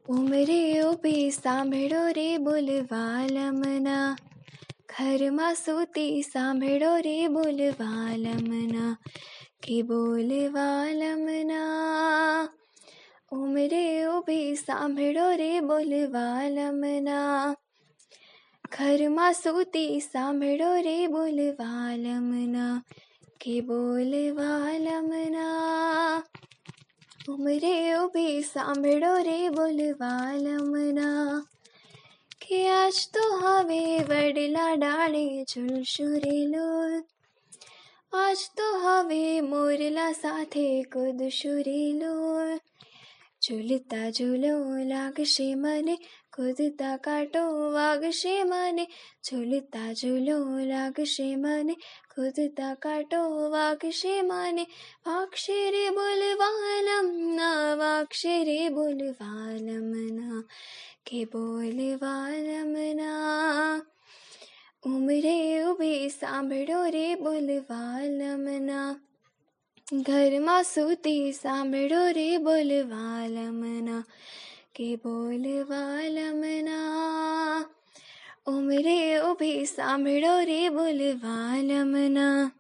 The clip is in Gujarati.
ઉમરે ઊભી સાંભળો રે બોલવાલમના, ઘરમાં સૂતી સાંભળો રે બોલવાલમના, કે બોલવાલમના. ઉમરે ઊભી સાંભળો રે બોલવાલમના, ઘરમાં સૂતી સાંભળો રે બોલવાલમના, કે બોલવાલમના. ઉમરે ઊભી સાંભળો રે બોલવાલમના, કે આજ તો હવે વડલા ડાળે ઝૂલશું રે લોલ, આજ તો હવે મોરલા સાથે કૂદશું રે લોલ. ઝૂલતા ઝૂલો લાગશે મને, કૂદતા કાંટો વાગશે મને, ઝૂલતા ઝૂલો લાગશે મને, કૂદતા કાંટો વાગશે મને. વાગશે રે બોલવાલમના, વાગશે રે બોલવાલમના, કે બોલવાલમના. ઉમરે ઊભી સાંભળો રે બોલવાલમના, ઘરમાં સૂતી સાંભળો રે બોલવાલમના, કે બોલવાલમના. ઉમરે ઊભી સાંભળો રે બોલવાલમના,